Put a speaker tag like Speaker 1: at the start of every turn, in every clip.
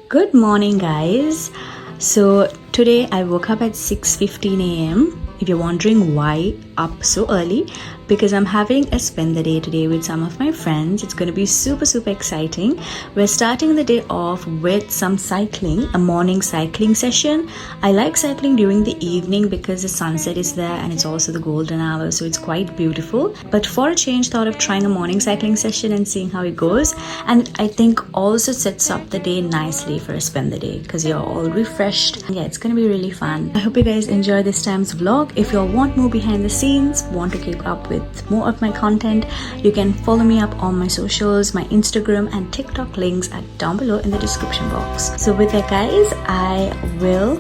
Speaker 1: Good morning, guys. So today I woke up at 6:15 a.m. If you're wondering why up so early, because I'm having a spend the day today with some of my friends. It's going to be super exciting. We're starting the day off with some cycling, a morning cycling session. I like cycling during the evening because the sunset is there and it's also the golden hour, so it's quite beautiful. But for a change, thought of trying a morning cycling session and seeing how it goes. And I think also sets up the day nicely for a spend the day because you're all refreshed. Yeah, it's going to be really fun. I hope you guys enjoy this time's vlog. If you all want more behind the scenes, want to keep up with more of my content, you can follow me up on my socials. My Instagram and TikTok links are down below in the description box. So with that, guys, I will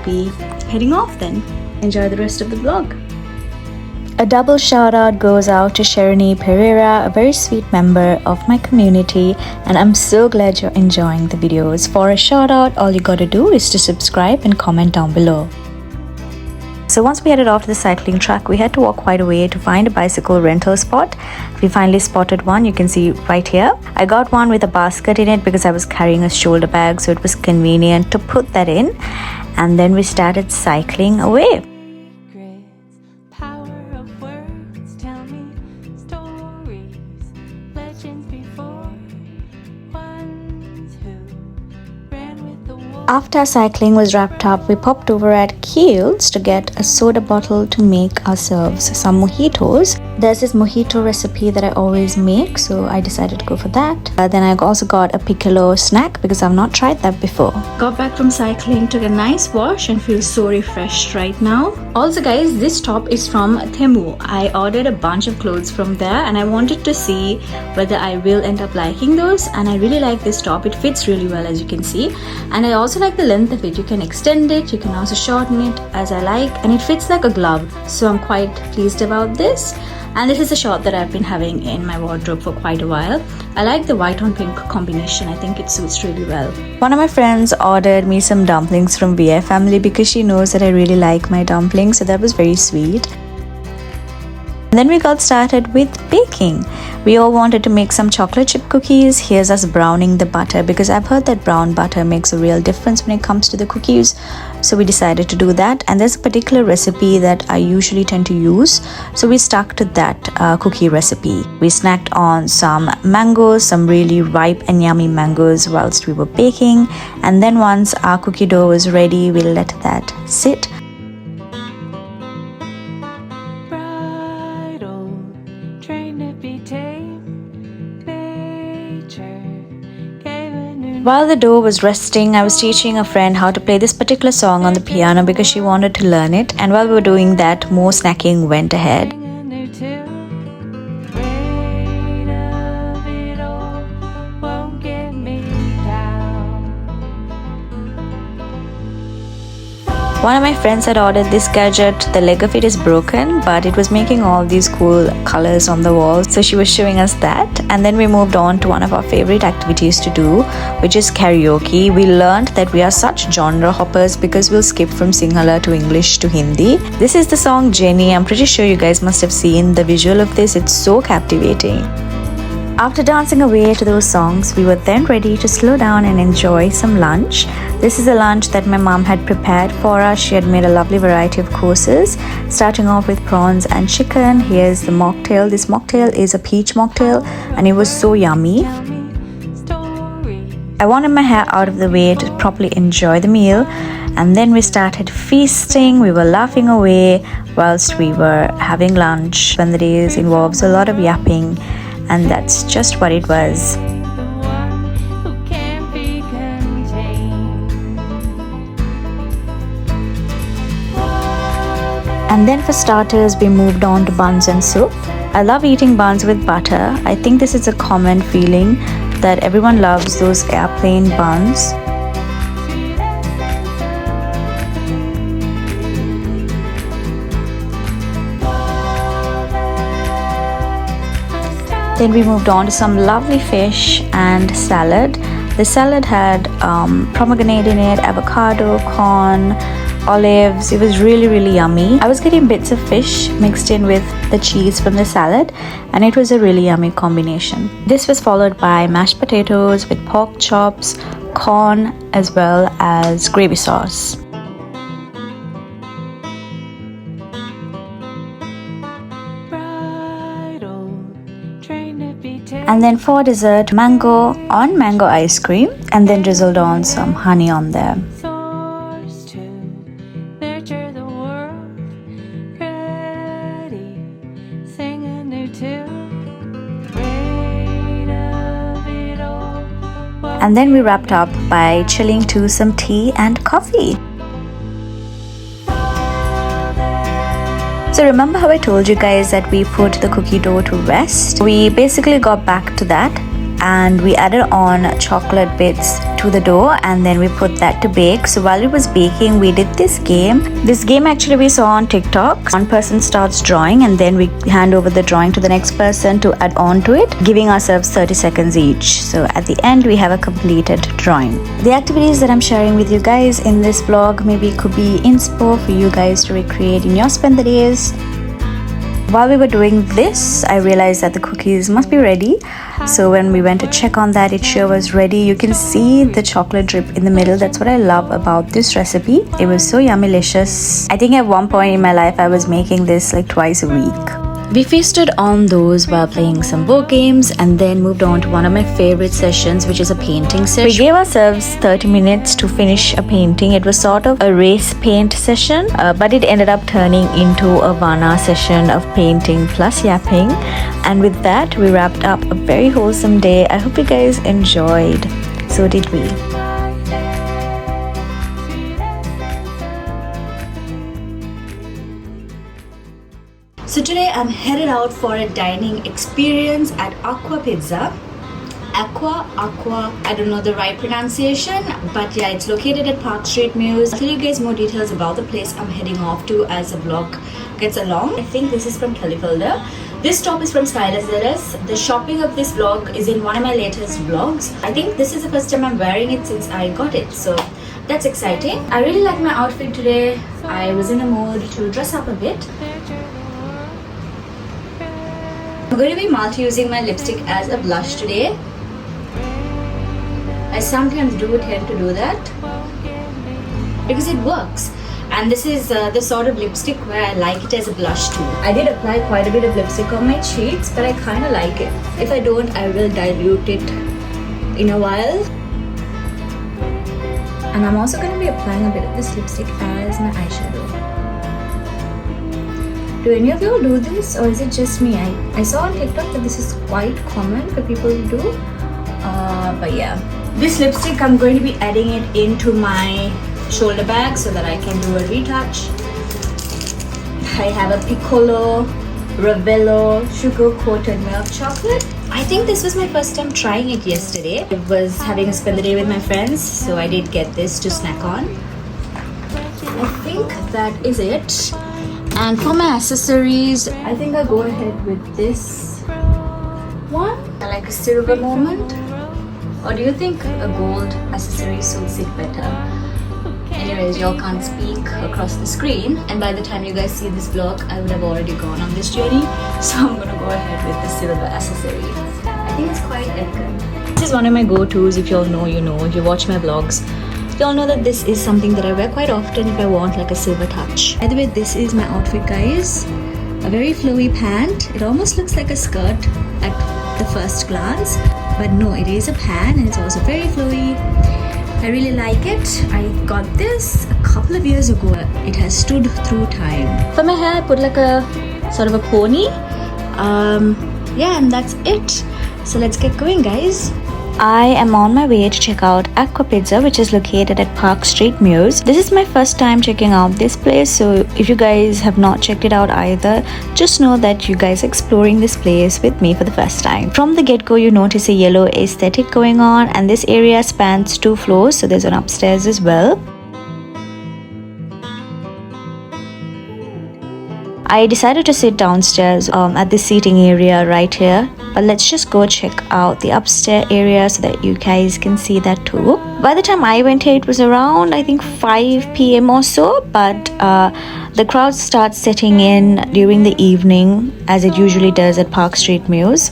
Speaker 1: be heading off then. Enjoy the rest of the vlog. A double shout out goes out to Sharani Pereira, a very sweet member of my community, and I'm so glad you're enjoying the videos. For a shout out, all you gotta do is to subscribe and comment down below. So once we headed off to the cycling track, we had to walk quite a way to find a bicycle rental spot. We finally spotted one, you can see right here. I got one with a basket in it because I was carrying a shoulder bag, so it was convenient to put that in. And then we started cycling away. After cycling was wrapped up, we popped over at Keel's to get a soda bottle to make ourselves some mojitos. There's this mojito recipe that I always make, so I decided to go for that. Then I also got a piccolo snack because I've not tried that before. Got back from cycling, took a nice wash and feel so refreshed right now. Also guys, this top is from Temu. I ordered a bunch of clothes from there and I wanted to see whether I will end up liking those, and I really like this top. It fits really well, as you can see, and I also like the length of it. You can extend it, you can also shorten it as I like, and it fits like a glove, so I'm quite pleased about this. And this is a short that I've been having in my wardrobe for quite a while. I like the white on pink combination. I think it suits really well. One of my friends ordered me some dumplings from VI Family because she knows that I really like my dumplings, so that was very sweet. And then we got started with baking. We all wanted to make some chocolate chip cookies. Here's us browning the butter because I've heard that brown butter makes a real difference when it comes to the cookies. So we decided to do that. And there's a particular recipe that I usually tend to use, so we stuck to that cookie recipe. We snacked on some mangoes, some really ripe and yummy mangoes whilst we were baking. And then once our cookie dough was ready, we let that sit. While the dough was resting, I was teaching a friend how to play this particular song on the piano because she wanted to learn it, and while we were doing that, more snacking went ahead. One of my friends had ordered this gadget. The leg of it is broken, but it was making all these cool colors on the wall, so she was showing us that. And then we moved on to one of our favorite activities to do, which is karaoke. We learned that we are such genre hoppers because we'll skip from Sinhala to English to Hindi. This is the song Jenny. I'm pretty sure you guys must have seen the visual of this. It's so captivating. After dancing away to those songs, we were then ready to slow down and enjoy some lunch. This is a lunch that my mom had prepared for us. She had made a lovely variety of courses, starting off with prawns and chicken. Here's the mocktail. This mocktail is a peach mocktail and it was so yummy. I wanted my hair out of the way to properly enjoy the meal, and then we started feasting. We were laughing away whilst we were having lunch. When the days involves a lot of yapping, and that's just what it was. And then for starters, we moved on to buns and soup. I love eating buns with butter. I think this is a common feeling that everyone loves those airplane buns. Then we moved on to some lovely fish and salad. The salad had pomegranate in it, avocado, corn, olives. It was really yummy. I was getting bits of fish mixed in with the cheese from the salad, and it was a really yummy combination. This was followed by mashed potatoes with pork chops, corn as well as gravy sauce. And then for dessert, mango on mango ice cream, and then drizzled on some honey on there. And then we wrapped up by chilling to some tea and coffee. So remember how I told you guys that we put the cookie dough to rest? We basically got back to that and we added on chocolate bits to the dough and then we put that to bake. So while it was baking, we did this game. This game actually we saw on TikTok. One person starts drawing and then we hand over the drawing to the next person to add on to it, giving ourselves 30 seconds each. So at the end, we have a completed drawing. The activities that I'm sharing with you guys in this vlog maybe could be inspo for you guys to recreate in your spend the days. While we were doing this, I realized that the cookies must be ready. So when we went to check on that, it sure was ready. You can see the chocolate drip in the middle. That's what I love about this recipe. It was so yummy-licious. I think at one point in my life, I was making this like twice a week. We feasted on those while playing some board games and then moved on to one of my favorite sessions, which is a painting session. We gave ourselves 30 minutes to finish a painting. It was sort of a race paint session, but it ended up turning into a Vana session of painting plus yapping. And with that, we wrapped up a very wholesome day. I hope you guys enjoyed. So did we. So today I'm headed out for a dining experience at Aqua Pizza. Aqua, I don't know the right pronunciation, but yeah, it's located at Park Street, Mews. I'll tell you guys more details about the place I'm heading off to as the vlog gets along. I think this is from Califolder. This top is from Stylish ZS. The shopping of this vlog is in one of my latest vlogs. I think this is the first time I'm wearing it since I got it, so that's exciting. I really like my outfit today. I was in a mood to dress up a bit. I'm going to be multi-using my lipstick as a blush today. I sometimes do tend to do that because it works. And this is the sort of lipstick where I like it as a blush too. I did apply quite a bit of lipstick on my cheeks, but I kind of like it. If I don't, I will dilute it in a while. And I'm also going to be applying a bit of this lipstick as my eyeshadow. Do any of you do this or is it just me? I saw on TikTok that this is quite common for people to do. But yeah. This lipstick, I'm going to be adding it into my shoulder bag so that I can do a retouch. I have a Piccolo Ravello sugar coated milk chocolate. I think this was my first time trying it yesterday. I was having a spend the day with my friends, so I did get this to snack on. I think that is it. And for my accessories, I think I'll go ahead with this one. I like a silver moment. Or do you think a gold accessory suits it better? Anyways, y'all can't speak across the screen. And by the time you guys see this vlog, I would have already gone on this journey. So I'm gonna go ahead with the silver accessory. I think it's quite elegant. This is one of my go-tos. If y'all know, you know. If you watch my vlogs, y'all know that this is something that I wear quite often if I want like a silver touch. By the way, this is my outfit, guys. A very flowy pant. It almost looks like a skirt at the first glance, but no, it is a pant and it's also very flowy. I really like it. I got this a couple of years ago. It has stood through time. For my hair, I put like a sort of a pony. Yeah, and that's it. So let's get going, guys. I am on my way to check out Aqua Pizza, which is located at Park Street, Mews. This is my first time checking out this place, so if you guys have not checked it out either, just know that you guys are exploring this place with me for the first time. From the get-go, you notice a yellow aesthetic going on, and this area spans 2 floors, so there's an upstairs as well. I decided to sit downstairs at this seating area right here, but let's just go check out the upstairs area so that you guys can see that too. By the time I went here, it was around I think 5 p.m. or so, but the crowd starts setting in during the evening as it usually does at Park Street, Mews.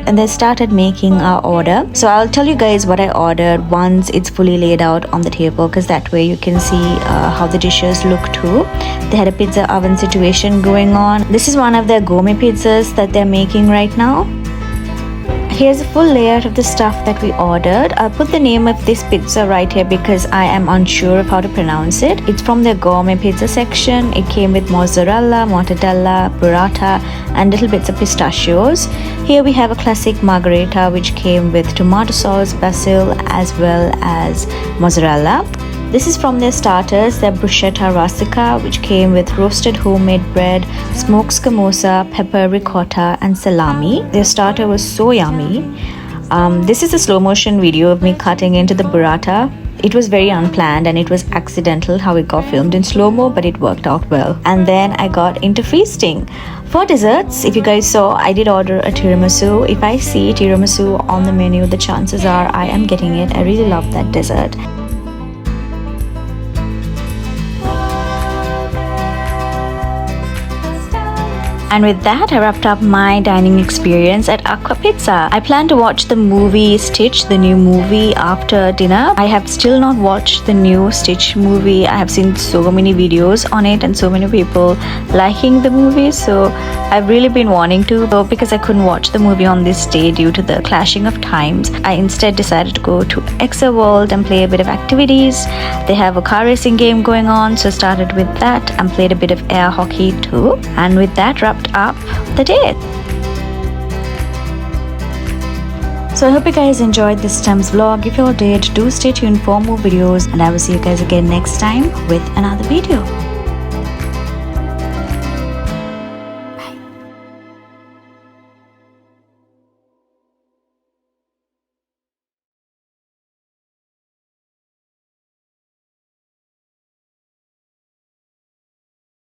Speaker 1: and they started making our order. So I'll tell you guys what I ordered once it's fully laid out on the table, because that way you can see how the dishes look too. They had a pizza oven situation going on. This is one of their gourmet pizzas that they're making right now. Here's a full layout of the stuff that we ordered. I'll put the name of this pizza right here because I am unsure of how to pronounce it. It's from their gourmet pizza section. It came with mozzarella, mortadella, burrata, and little bits of pistachios. Here we have a classic margherita which came with tomato sauce, basil, as well as mozzarella. This is from their starters, their bruschetta russica, which came with roasted homemade bread, smoked scamosa, pepper, ricotta, and salami. Their starter was so yummy. This is a slow motion video of me cutting into the burrata. It was very unplanned and it was accidental how it got filmed in slow-mo, but it worked out well. And then I got into feasting. For desserts, if you guys saw, I did order a tiramisu. If I see tiramisu on the menu, the chances are I am getting it. I really love that dessert. And with that, I wrapped up my dining experience at Aqua Pizza. I plan to watch the movie Stitch, the new movie, after dinner. I have still not watched the new Stitch movie. I have seen so many videos on it and so many people liking the movie. So I've really been wanting to go, because I couldn't watch the movie on this day due to the clashing of times. I instead decided to go to Exa World and play a bit of activities. They have a car racing game going on, so started with that and played a bit of air hockey too. And with that, wrapped up the day. So I hope you guys enjoyed this time's vlog. If you all did, do stay tuned for more videos, and I will see you guys again next time with another video.